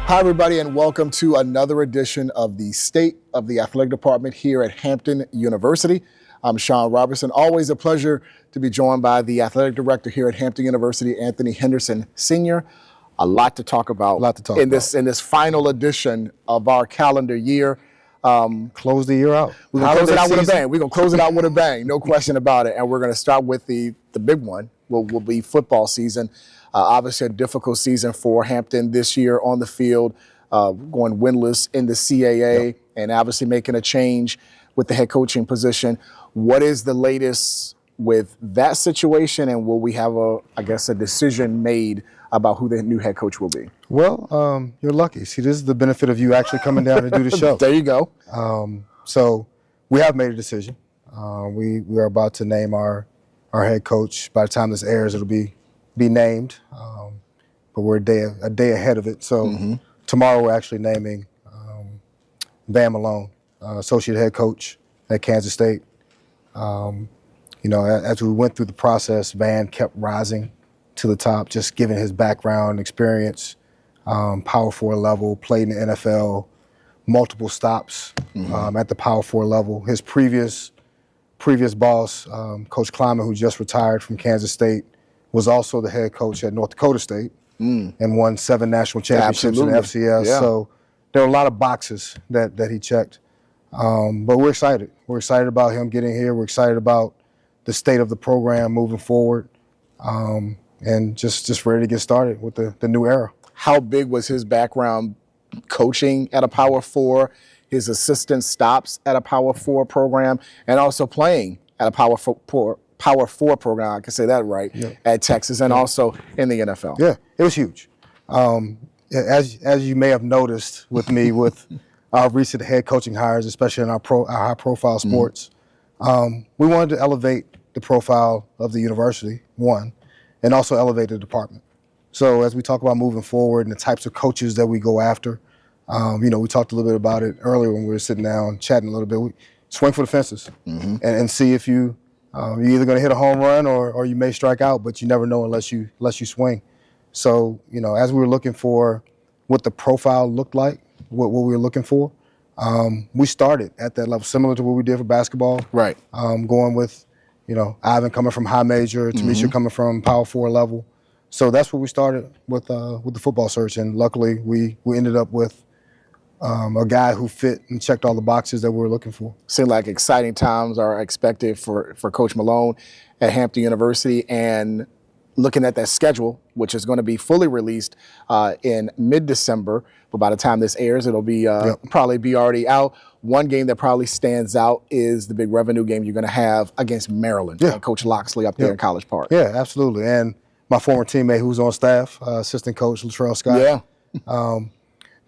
Hi, everybody, and welcome to another edition of the State of the Athletic Department here at Hampton University. I'm Sean Robertson. Always a pleasure to be joined by the athletic director here at Hampton University, Anthony Henderson, Sr. A lot to talk about, in this final edition of our calendar year. Close the year out. We're going to close it out with a bang. We're going to close it out with a bang, no question about it. And we're going to start with the big one, will be football season. Obviously a difficult season for Hampton this year on the field, going winless in the CAA, and obviously making a change with the head coaching position. What is the latest with that situation, and will we have a decision made about who the new head coach will be? Well, you're lucky. See, this is the benefit of you actually coming down to do the show. There you go. So we have made a decision. We are about to name our head coach. By the time this airs, it'll be named, but we're a day ahead of it. So tomorrow we're actually naming Van Malone, associate head coach at Kansas State. As we went through the process, Van kept rising to the top, just given his background, experience, Power 4 level, played in the NFL, multiple stops at the Power 4 level. His previous boss, Coach Kleiman, who just retired from Kansas State, was also the head coach at North Dakota State and won 7 national championships in the FCS. Yeah. So there are a lot of boxes that he checked. But we're excited. We're excited about him getting here. We're excited about the state of the program moving forward, and just ready to get started with the new era. How big was his background coaching at a Power 4, his assistant stops at a Power 4 program, and also playing at a Power 4 program, I can say that right, at Texas, and also in the NFL? Yeah, it was huge. As you may have noticed with me with our recent head coaching hires, especially in our high-profile sports, we wanted to elevate the profile of the university, one, and also elevate the department. So as we talk about moving forward and the types of coaches that we go after, we talked a little bit about it earlier when we were sitting down chatting a little bit. We swing for the fences and see if you're either going to hit a home run or you may strike out, but you never know unless you swing. So, as we were looking for what the profile looked like, what we were looking for, we started at that level, similar to what we did for basketball. Right. Going with, Ivan coming from high major, Tamisha coming from Power 4 level. So that's what we started with the football search, and luckily we ended up with a guy who fit and checked all the boxes that we were looking for. Seemed like exciting times are expected for Coach Malone at Hampton University, and looking at that schedule, which is going to be fully released in mid-December, but by the time this airs, it'll be probably be already out. One game that probably stands out is the big revenue game you're going to have against Maryland, Coach Loxley up there in College Park. Yeah, absolutely. And my former teammate who's on staff, assistant coach Latrell Scott. Yeah.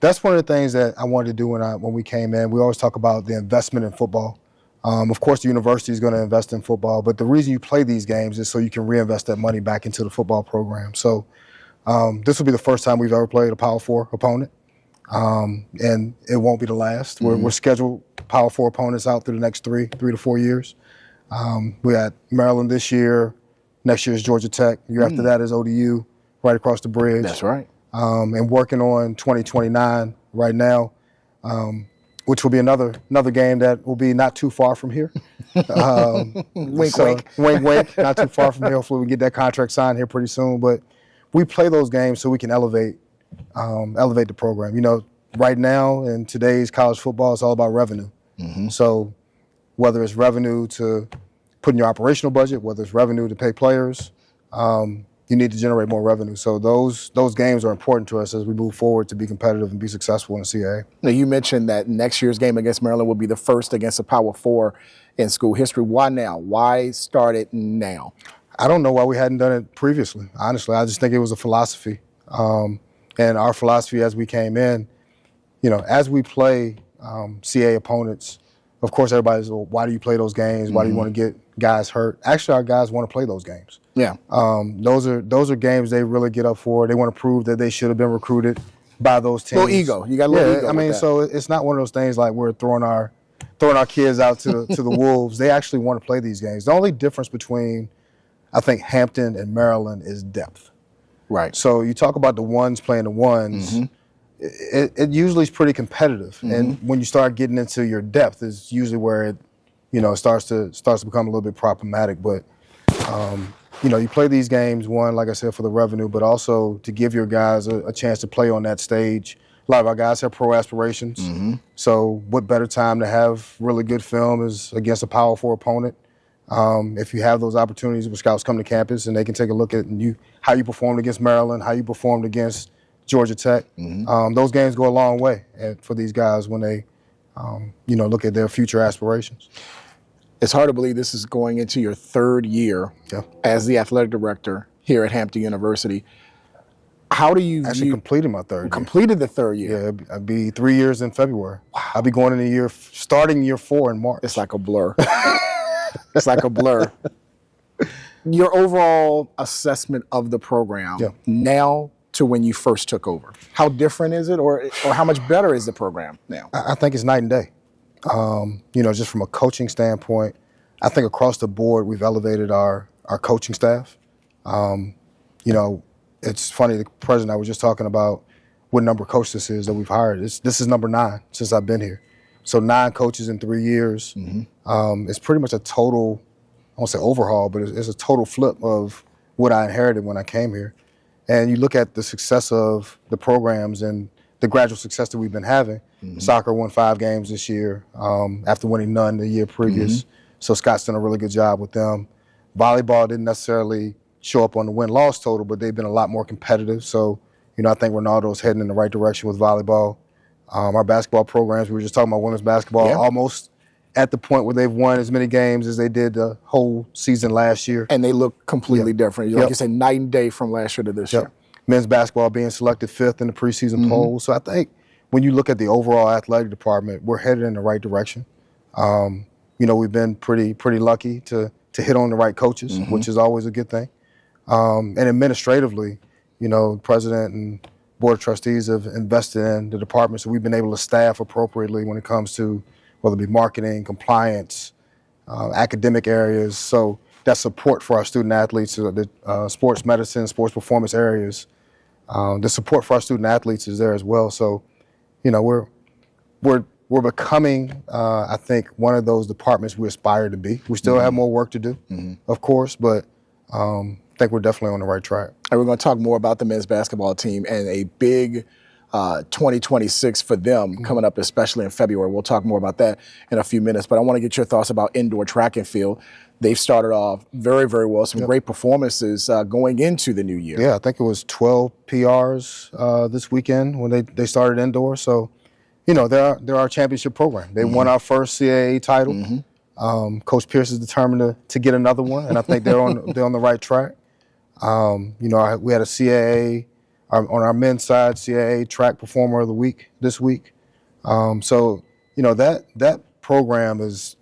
That's one of the things that I wanted to do when we came in. We always talk about the investment in football. Of course, the university is going to invest in football, but the reason you play these games is so you can reinvest that money back into the football program. So this will be the first time we've ever played a Power 4 opponent, and it won't be the last. We're scheduled Power 4 opponents out through the next 3 to 4 years. We got Maryland this year. Next year is Georgia Tech. Year after that is ODU, right across the bridge. That's right. And working on 2029 right now, which will be another game that will be not too far from here. Wink, wink. Wink, wink. Not too far from here. Hopefully we get that contract signed here pretty soon. But we play those games so we can elevate the program. Right now in today's college football, it's all about revenue. So whether it's revenue to put in your operational budget, whether it's revenue to pay players, you need to generate more revenue. So those games are important to us as we move forward to be competitive and be successful in the CAA. Now, you mentioned that next year's game against Maryland will be the first against a Power 4 in school history. Why now? Why start it now? I don't know why we hadn't done it previously, honestly. I just think it was a philosophy. And our philosophy as we came in, as we play CAA opponents, of course, everybody's, well, why do you play those games? Why do you want to get guys hurt? Actually, our guys want to play those games. Yeah. Those are games they really get up for. They want to prove that they should have been recruited by those teams. Little ego. You got a little ego. I mean, so it's not one of those things like we're throwing our kids out to the wolves. They actually want to play these games. The only difference between, I think, Hampton and Maryland is depth. Right. So you talk about the ones playing the ones. it usually is pretty competitive, and when you start getting into your depth, is usually where it, starts to become a little bit problematic. But you play these games, one, like I said, for the revenue, but also to give your guys a chance to play on that stage. A lot of our guys have pro aspirations, so what better time to have really good film is against a powerful opponent. If you have those opportunities where scouts come to campus and they can take a look at how you performed against Maryland, how you performed against Georgia Tech, those games go a long way for these guys when they, look at their future aspirations. It's hard to believe this is going into your third year as the athletic director here at Hampton University. How do you actually completed my third year? Completed the third year. Yeah, I'd be 3 years in February. Wow. I'll be going into starting year 4 in March. It's like a blur. It's like a blur. Your overall assessment of the program now to when you first took over, how different is it, or how much better is the program now? I think it's night and day. Just from a coaching standpoint, I think across the board we've elevated our coaching staff. It's funny, the president, I was just talking about what number of coaches this is that we've hired. This is number 9 since I've been here. So 9 coaches in 3 years. It's pretty much a total, I won't say overhaul, but it's a total flip of what I inherited when I came here. And you look at the success of the programs and the gradual success that we've been having. Soccer won 5 games this year after winning none the year previous. So Scott's done a really good job with them. Volleyball didn't necessarily show up on the win-loss total, but they've been a lot more competitive. So, I think Ronaldo's heading in the right direction with volleyball. Our basketball programs, we were just talking about women's basketball, almost at the point where they've won as many games as they did the whole season last year. And they look completely different. Like you say, night and day from last year to this year. Men's basketball being selected 5th in the preseason poll. So I think when you look at the overall athletic department, we're headed in the right direction. We've been pretty lucky to hit on the right coaches, which is always a good thing. And administratively, the president and board of trustees have invested in the department, so we've been able to staff appropriately when it comes to whether it be marketing, compliance, academic areas. So that support for our student athletes, the sports medicine, sports performance areas, the support for our student athletes is there as well. So, we're becoming, I think, one of those departments we aspire to be. We still have more work to do, of course, but I think we're definitely on the right track. And we're going to talk more about the men's basketball team and a big 2026 for them coming up, especially in February. We'll talk more about that in a few minutes, but I want to get your thoughts about indoor track and field. They've started off very, very well, some great performances going into the new year. Yeah, I think it was 12 PRs this weekend when they started indoor. So, they're our championship program. They won our first CAA title. Coach Pierce is determined to get another one, and I think they're on the right track. We had a CAA on our men's side, CAA Track Performer of the Week this week. That program is,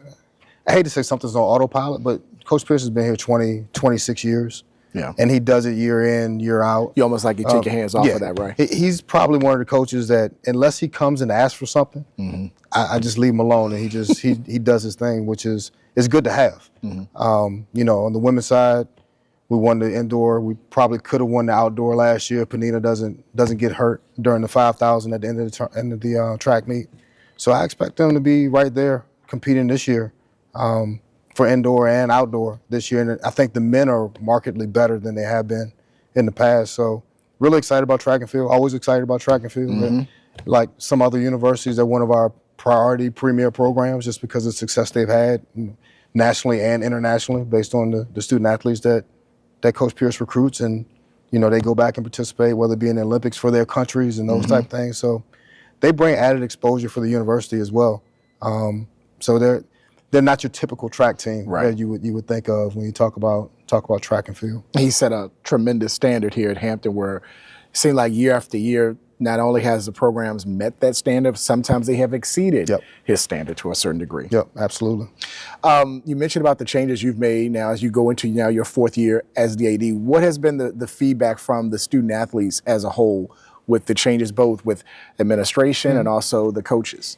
I hate to say something's on autopilot, but Coach Pierce has been here 26 years. Yeah. And he does it year in, year out. You almost like you take your hands off of that, right? He's probably one of the coaches that, unless he comes and asks for something, I just leave him alone, and he does his thing, which is good to have. On the women's side, we won the indoor. We probably could have won the outdoor last year. Panina doesn't get hurt during the 5,000 at the end of the track meet. So I expect them to be right there competing this year for indoor and outdoor this year. And I think the men are markedly better than they have been in the past. So really excited about track and field. Always excited about track and field. Like some other universities, they're one of our priority premier programs just because of the success they've had nationally and internationally based on the student athletes that Coach Pierce recruits, and they go back and participate, whether it be in the Olympics for their countries and those type of things. So they bring added exposure for the university as well. So they're not your typical track team that you would think of when you talk about track and field. He set a tremendous standard here at Hampton, where it seemed like year after year, not only has the programs met that standard, sometimes they have exceeded his standard to a certain degree. Yep, absolutely. You mentioned about the changes you've made now as you go into now your 4th year as the AD. What has been the feedback from the student athletes as a whole with the changes, both with administration and also the coaches?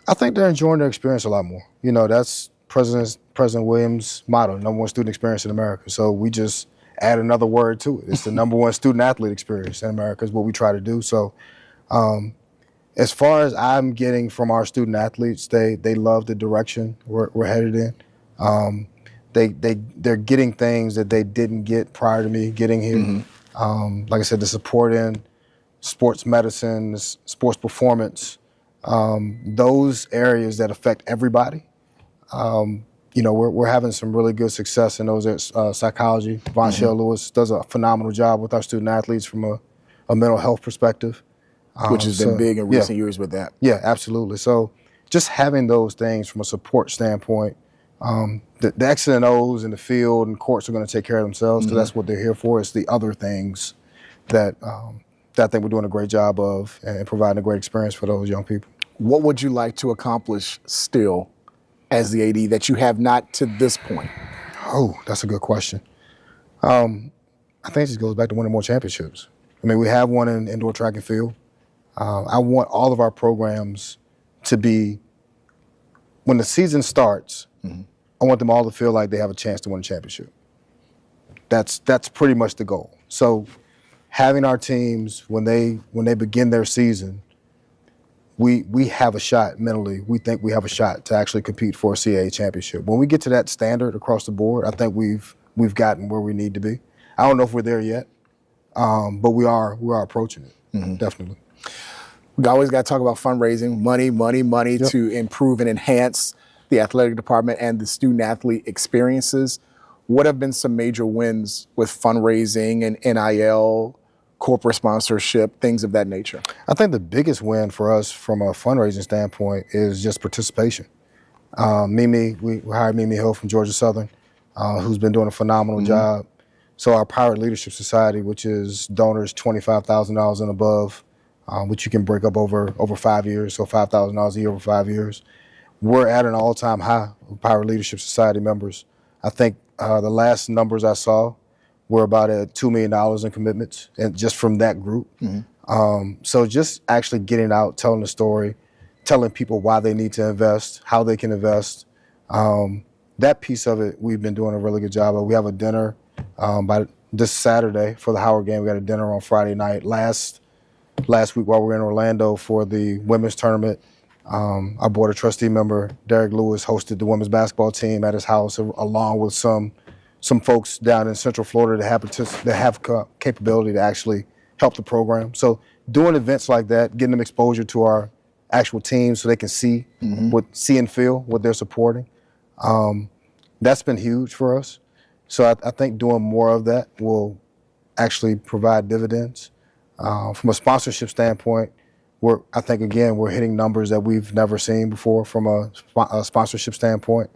I think they're enjoying their experience a lot more. That's President Williams' motto, number one student experience in America. So we just add another word to it. It's the number one student athlete experience in America is what we try to do. So, As far as I'm getting from our student athletes, they love the direction we're headed in. They're getting things that they didn't get prior to me getting here. Like I said, the support in sports medicine, sports performance, those areas that affect everybody. We're having some really good success in those areas. Psychology. Von Shell Lewis does a phenomenal job with our student athletes from a mental health perspective. Which has been big in recent years with that. Yeah, absolutely. So just having those things from a support standpoint, the X's and O's in the field and courts are going to take care of themselves because that's what they're here for. It's the other things that I think we're doing a great job of and providing a great experience for those young people. What would you like to accomplish still as the AD that you have not to this point? Oh, that's a good question. I think it just goes back to winning more championships. I mean, we have one in indoor track and field. I want all of our programs to be, when the season starts, I want them all to feel like they have a chance to win a championship. That's pretty much the goal. So having our teams, when they begin their season, we have a shot mentally. We think we have a shot to actually compete for a CAA championship. When we get to that standard across the board, I think we've gotten where we need to be. I don't know if we're there yet, but we are approaching it, definitely. We always got to talk about fundraising, money to improve and enhance the athletic department and the student athlete experiences. What have been some major wins with fundraising and NIL, corporate sponsorship, things of that nature? I think the biggest win for us from a fundraising standpoint is just participation. We hired Mimi Hill from Georgia Southern, who's been doing a phenomenal job. So our Pirate Leadership Society, which is donors $25,000 and above, which you can break up over 5 years, so $5,000 a year over 5 years. We're at an all-time high of Pirate Leadership Society members. I think the last numbers I saw were about at $2 million in commitments, and just from that group. So just actually getting out, telling the story, telling people why they need to invest, how they can invest. That piece of it, we've been doing a really good job of. We have a dinner by this Saturday for the Howard game. We got a dinner on Friday night. Last week while we were in Orlando for the women's tournament, our board of trustee member, Derek Lewis, hosted the women's basketball team at his house along with some folks down in Central Florida that have capability to actually help the program. So doing events like that, getting them exposure to our actual teams so they can see and feel what they're supporting, that's been huge for us. So I think doing more of that will actually provide dividends. From a sponsorship standpoint, I think we're hitting numbers that we've never seen before from a sponsorship standpoint.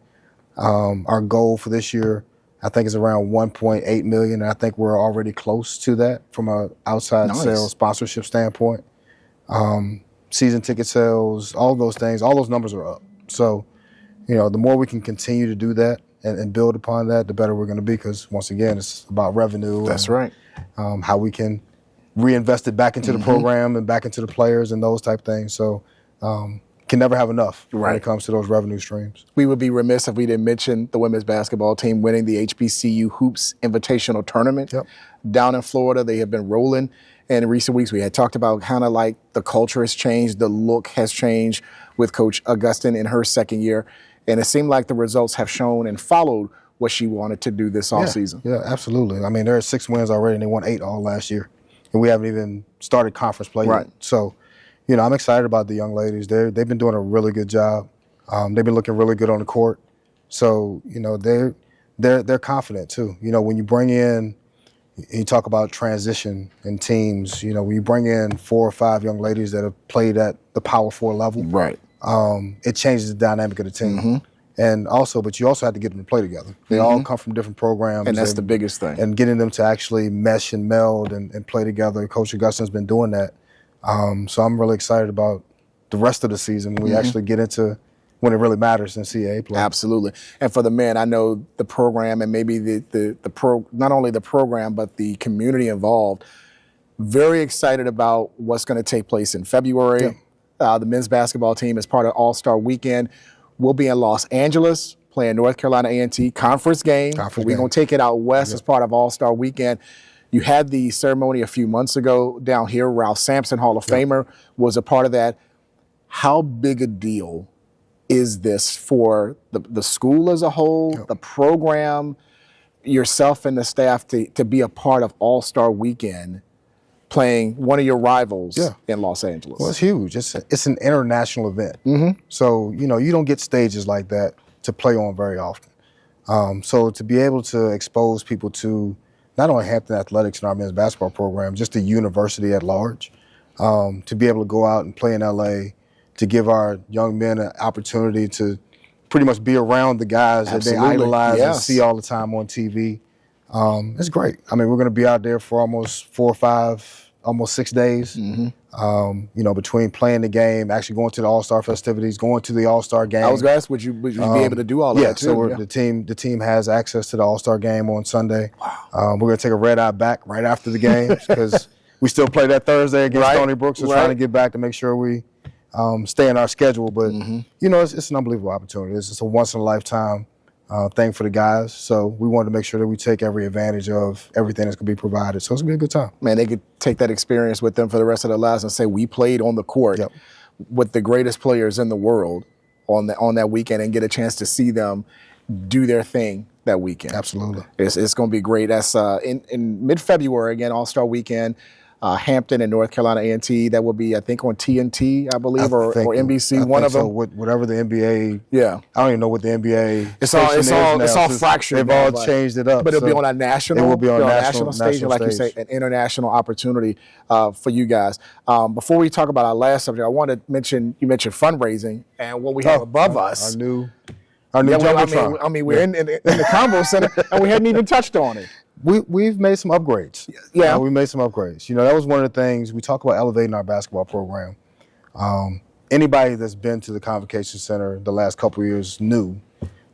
Our goal for this year, I think, is around 1.8 million, and I think we're already close to that from an outside sales sponsorship standpoint. Season ticket sales, all those things, all those numbers are up. So, the more we can continue to do that and build upon that, the better we're going to be, because once again, it's about revenue. That's right. How we can reinvest it back into the program and back into the players and those type things. So can never have enough when it comes to those revenue streams. We would be remiss if we didn't mention the women's basketball team winning the HBCU Hoops Invitational Tournament down in Florida. They have been rolling. And in recent weeks, we had talked about kind of like the culture has changed, the look has changed with Coach Augustin in her second year. And it seemed like the results have shown and followed what she wanted to do this offseason. Yeah, absolutely. I mean, there are 6 wins already, and they won 8 all last year. And we haven't even started conference play yet. So, I'm excited about the young ladies. They've been doing a really good job. They've been looking really good on the court. So, they're confident too. When you bring in, you talk about transition in teams, when you bring in 4 or 5 young ladies that have played at the Power 4 level, it changes the dynamic of the team. And but you also have to get them to play together. They all come from different programs. And that's the biggest thing. And getting them to actually mesh and meld and play together. Coach Augustin's been doing that. So I'm really excited about the rest of the season when we actually get into when it really matters in CAA play. Absolutely. And for the men, I know the program and maybe not only the program, but the community involved, very excited about what's going to take place in February. The men's basketball team is part of All-Star Weekend. We'll be in Los Angeles playing North Carolina A&T conference game. We're going to take it out west as part of All-Star Weekend. You had the ceremony a few months ago down here. Ralph Sampson, Hall of Famer, was a part of that. how big a deal is this for the school as a whole, the program, yourself and the staff to be a part of All-Star Weekend playing one of your rivals in Los Angeles? Well, it's huge. It's an international event. So, you don't get stages like that to play on very often. So to be able to expose people to not only Hampton Athletics and our men's basketball program, just the university at large, to be able to go out and play in LA, to give our young men an opportunity to pretty much be around the guys that they idolize and see all the time on TV. It's great. I mean, we're going to be out there for almost 4 or 5, almost 6 days. Between playing the game, actually going to the All-Star festivities, going to the All-Star game. I was going to ask, would you be able to do all of that too? So the team has access to the All-Star game on Sunday. We're going to take a red eye back right after the game because we still play that Thursday against Stony Brook. So trying to get back to make sure we stay in our schedule. But, it's an unbelievable opportunity. It's just a once-in-a-lifetime thing for the guys. So we wanted to make sure that we take every advantage of everything that's going to be provided. So it's going to be a good time. Man, they could take that experience with them for the rest of their lives and say, we played on the court with the greatest players in the world on that weekend and get a chance to see them do their thing that weekend. Absolutely. It's going to be great. That's in mid-February, again, All-Star Weekend. Hampton and North Carolina A&T. That will be, I think, on TNT, I believe, or NBC. One of them. So whatever the NBA. Yeah. I don't even know what the NBA. It's all fractured. They've all changed it up. But it'll be on a national. It will be on a national stage, like you say, an international opportunity for you guys. Before we talk about our last subject, I want to mention you mentioned fundraising and what we have above us. Our new jumbotron. I mean, we're in the Combo Center, and we hadn't even touched on it. We've made some upgrades. We made some upgrades. That was one of the things we talk about elevating our basketball program. Anybody that's been to the Convocation Center the last couple of years knew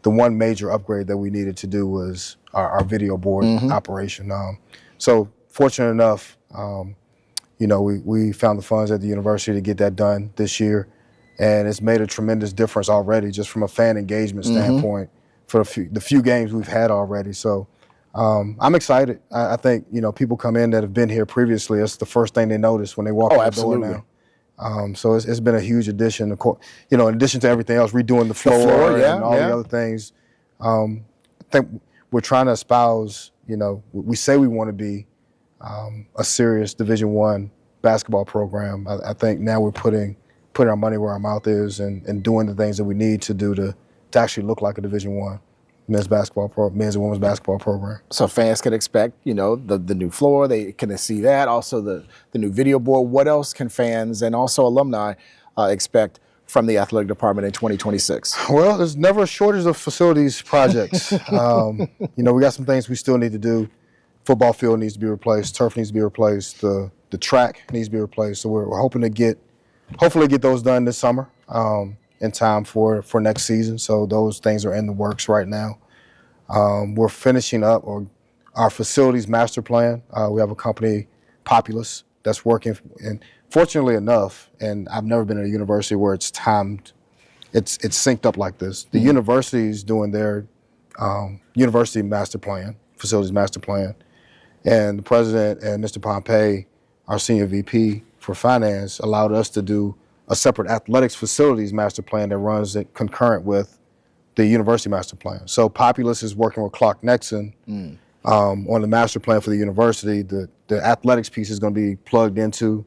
the one major upgrade that we needed to do was our video board operation. So fortunate enough, we found the funds at the university to get that done this year, and it's made a tremendous difference already just from a fan engagement standpoint for the few games we've had already. So. I'm excited. I think, people come in that have been here previously. It's the first thing they notice when they walk in the door now. So it's been a huge addition. In addition to everything else, redoing the floor and all the other things. I think we're trying to espouse, we say we want to be a serious Division I basketball program. I think now we're putting our money where our mouth is and doing the things that we need to do to actually look like a Division I. Men's and women's basketball program. So fans can expect, the new floor. They can see that. Also the new video board. What else can fans and also alumni expect from the athletic department in 2026? Well, there's never a shortage of facilities projects. We got some things we still need to do. Football field needs to be replaced. Turf needs to be replaced. The track needs to be replaced. So we're hoping to hopefully get those done this summer. In time for next season. So those things are in the works right now. We're finishing up our facilities master plan. We have a company, Populous, that's working. And fortunately enough, and I've never been at a university where it's timed, it's synced up like this. The university's doing their university master plan, facilities master plan. And the president and Mr. Pompey, our senior VP for finance, allowed us to do a separate athletics facilities master plan that runs it concurrent with the university master plan. So Populous is working with Clark Nexon on the master plan for the university. The athletics piece is going to be plugged into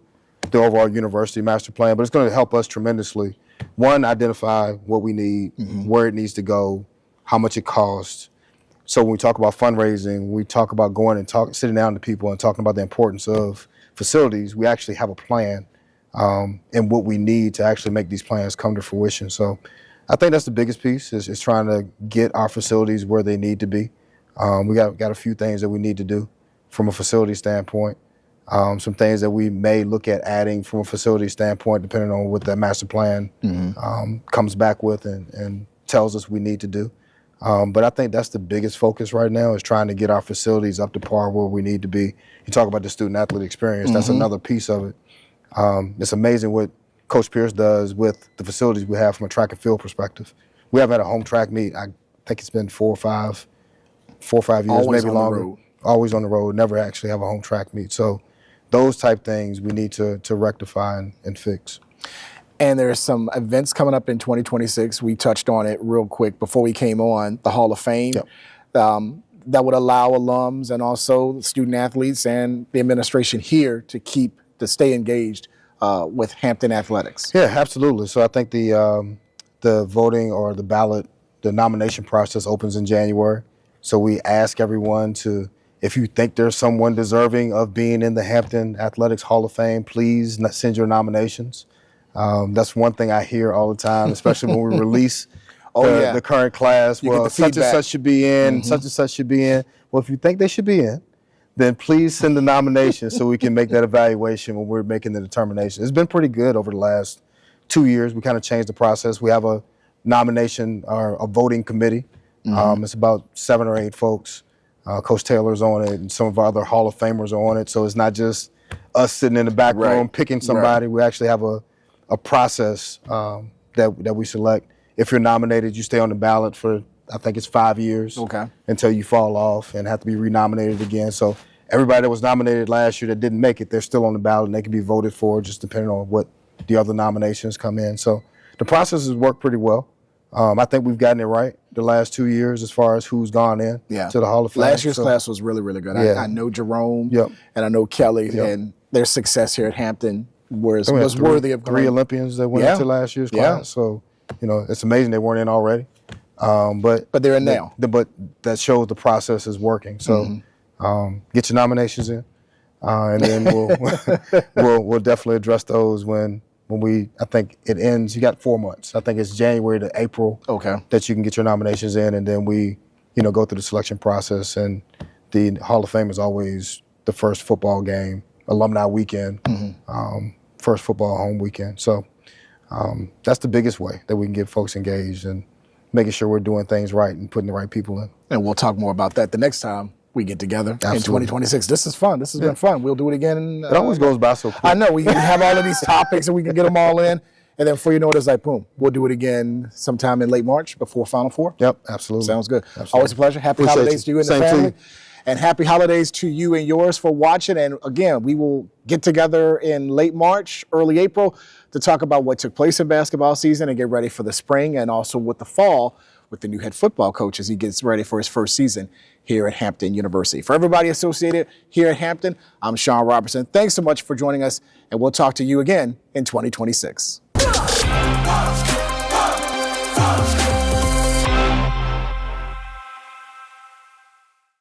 the overall university master plan, but it's going to help us tremendously. One, identify what we need, where it needs to go, how much it costs. So when we talk about fundraising, we talk about going and sitting down to people and talking about the importance of facilities. We actually have a plan. And what we need to actually make these plans come to fruition. So I think that's the biggest piece is trying to get our facilities where they need to be. We got a few things that we need to do from a facility standpoint. Some things that we may look at adding from a facility standpoint, depending on what that master plan comes back with and tells us we need to do. But I think that's the biggest focus right now is trying to get our facilities up to par where we need to be. You talk about the student athlete experience. That's another piece of it. It's amazing what Coach Pierce does with the facilities we have from a track and field perspective. We haven't had a home track meet. I think it's been 4 or 5 years, always maybe longer. Always on the road, never actually have a home track meet. So those type things we need to rectify and fix. And there's some events coming up in 2026. We touched on it real quick before we came on, the Hall of Fame. Yep. That would allow alums and also student athletes and the administration here to stay engaged with Hampton athletics. Yeah, absolutely. So I think the voting or the ballot, the nomination process opens in January. So we ask everyone to, if you think there's someone deserving of being in the Hampton Athletics Hall of Fame, please send your nominations. That's one thing I hear all the time, especially when we release the current class. Well, such and such should be in, such and such should be in. Well, if you think they should be in, then please send the nomination so we can make that evaluation when we're making the determination. It's been pretty good over the last 2 years. We kind of changed the process. We have a nomination or a voting committee. It's about 7 or 8 folks. Coach Taylor's on it, and some of our other Hall of Famers are on it. So it's not just us sitting in the back room picking somebody. We actually have a process that we select. If you're nominated, you stay on the ballot for, I think it's 5 years until you fall off and have to be renominated again. So everybody that was nominated last year that didn't make it, they're still on the ballot and they can be voted for just depending on what the other nominations come in. So the process has worked pretty well. I think we've gotten it right the last 2 years as far as who's gone in to the Hall of Fame. Last year's class was really, really good. I know Jerome and I know Kelly and their success here at Hampton was worthy of 3 Olympians that went into last year's class. So, it's amazing they weren't in already. But they're in now. But that shows the process is working. So get your nominations in, and then we'll definitely address those when I think it ends. You got 4 months. I think it's January to April that you can get your nominations in, and then we go through the selection process. And the Hall of Fame is always the first football game, alumni weekend, first football home weekend. So that's the biggest way that we can get folks engaged and making sure we're doing things right and putting the right people in. And we'll talk more about that the next time we get together in 2026. This is fun. This has been fun. We'll do it again. It always goes by so quick. I know. We have all of these topics and we can get them all in. And then before you know it, it's like, boom, we'll do it again sometime in late March before Final Four. Yep, absolutely. Sounds good. Always a pleasure. Happy holidays to you and the family. And happy holidays to you and yours for watching. And again, we will get together in late March, early April to talk about what took place in basketball season and get ready for the spring and also with the fall with the new head football coach as he gets ready for his first season here at Hampton University. For everybody associated here at Hampton, I'm Sean Robertson. Thanks so much for joining us, and we'll talk to you again in 2026.